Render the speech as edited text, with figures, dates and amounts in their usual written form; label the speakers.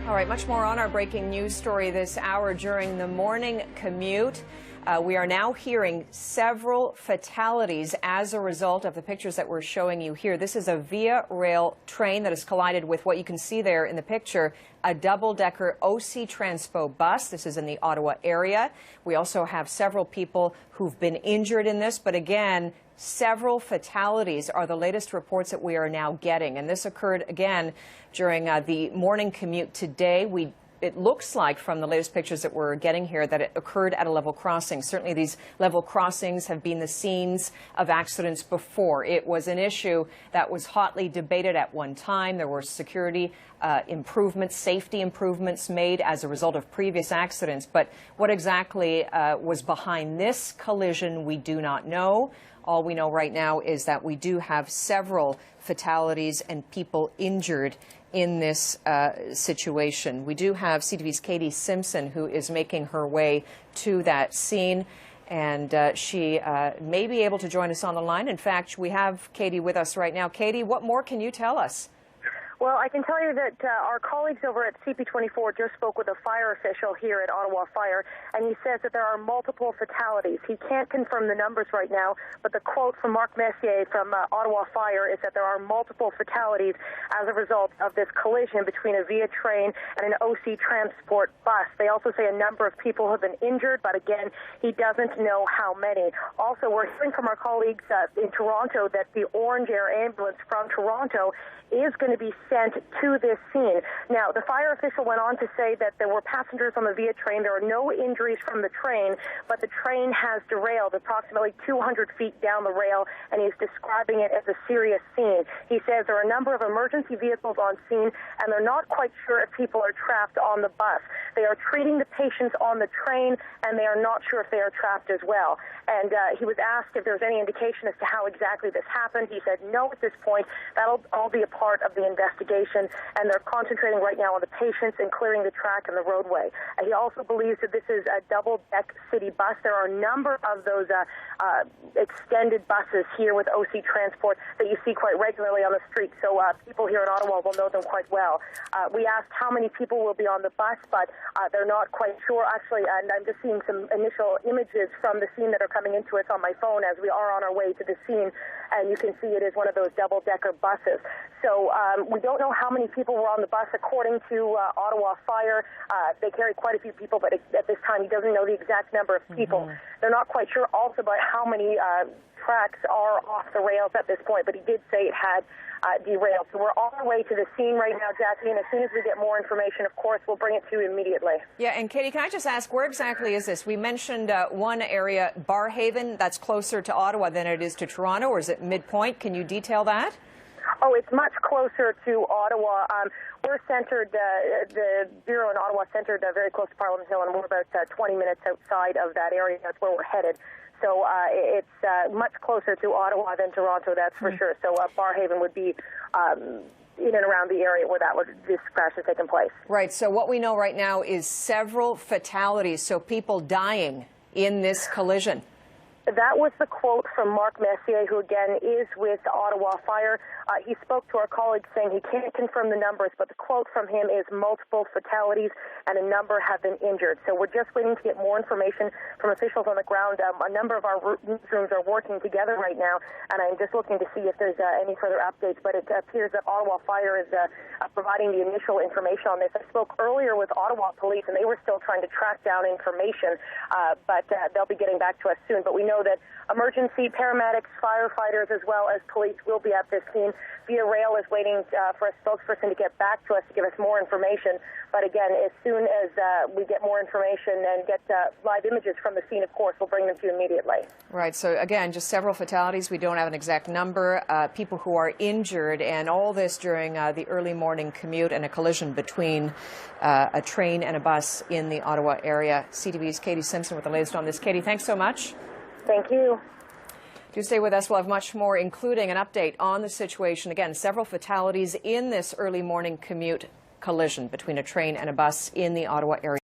Speaker 1: All right, much more on our breaking news story this hour during the morning commute. We are now hearing several fatalities as a result of the pictures that we're showing you here. This is a Via Rail train that has collided with what you can see there in the picture, a double-decker OC Transpo bus. This is in the Ottawa area. We also have several people who've been injured in this, but again, several fatalities are the latest reports that we are now getting. And this occurred again during the morning commute today. It looks like from the latest pictures that we're getting here that it occurred at a level crossing. Certainly these level crossings have been the scenes of accidents before. It was an issue that was hotly debated at one time. There were security improvements, safety improvements made as a result of previous accidents. But what exactly was behind this collision, we do not know. All we know right now is that we do have several fatalities and people injured in this situation. We do have CTV's Katie Simpson, who is making her way to that scene, and she may be able to join us on the line. In fact, we have Katie with us right now. Katie, what more can you tell us?
Speaker 2: Well, I can tell you that our colleagues over at CP24 just spoke with a fire official here at Ottawa Fire, and he says that there are multiple fatalities. He can't confirm the numbers right now, but the quote from Marc Messier from Ottawa Fire is that there are multiple fatalities as a result of this collision between a Via train and an OC Transport bus. They also say a number of people have been injured, but again, he doesn't know how many. Also, we're hearing from our colleagues in Toronto that the Orange Air ambulance from Toronto is going to be sent to this scene. Now, the fire official went on to say that there were passengers on the Via train. There are no injuries from the train, but the train has derailed approximately 200 feet down the rail, and he's describing it as a serious scene. He says there are a number of emergency vehicles on scene, and they're not quite sure if people are trapped on the bus. They are treating the patients on the train, and they are not sure if they are trapped as well. And he was asked if there's any indication as to how exactly this happened. He said no at this point. That'll all be a part of the investigation, and they're concentrating right now on the patients and clearing the track and the roadway. He also believes that this is a double-deck city bus. There are a number of those extended buses here with OC Transport that you see quite regularly on the street, so people here in Ottawa will know them quite well. We asked how many people will be on the bus, but they're not quite sure, actually, and I'm just seeing some initial images from the scene that are coming into us on my phone as we are on our way to the scene, and you can see it is one of those double-decker buses. So we don't know how many people were on the bus. According to Ottawa Fire, they carry quite a few people, but at this time he doesn't know the exact number of people. They're not quite sure also about how many tracks are off the rails at this point, but he did say it had derailed. So we're on our way to the scene right now, Jackie, and as soon as we get more information, of course, we'll bring it to you immediately. Yeah,
Speaker 1: and Katie, can I just ask, where exactly is this? We mentioned one area, Barrhaven, that's closer to Ottawa than it is to Toronto, or is it midpoint? Can you detail that?
Speaker 2: Oh, it's much closer to Ottawa. We're centered, the Bureau in Ottawa centered very close to Parliament Hill, and we're about 20 minutes outside of that area. That's where we're headed. So it's much closer to Ottawa than Toronto, that's for sure. So Barrhaven would be in and around the area where this crash has taken place.
Speaker 1: Right. So what we know right now is several fatalities, so people dying in this collision.
Speaker 2: That was the quote from Marc Messier, who again is with Ottawa Fire. He spoke to our colleagues saying he can't confirm the numbers, but the quote from him is multiple fatalities and a number have been injured. So we're just waiting to get more information from officials on the ground. A number of our newsrooms are working together right now, and I'm just looking to see if there's any further updates, but it appears that Ottawa Fire is providing the initial information on this. I spoke earlier with Ottawa Police, and they were still trying to track down information, but they'll be getting back to us soon. But we know that emergency paramedics, firefighters, as well as police will be at this scene. Via Rail is waiting for a spokesperson to get back to us to give us more information. But again, as soon as we get more information and get live images from the scene, of course, we'll bring them to you immediately.
Speaker 1: Right. So again, just several fatalities. We don't have an exact number. People who are injured, and all this during the early morning commute and a collision between a train and a bus in the Ottawa area. CTV's Katie Simpson with the latest on this. Katie, thanks so much.
Speaker 2: Thank you.
Speaker 1: Do stay with us. We'll have much more, including an update on the situation. Again, several fatalities in this early morning commute collision between a train and a bus in the Ottawa area.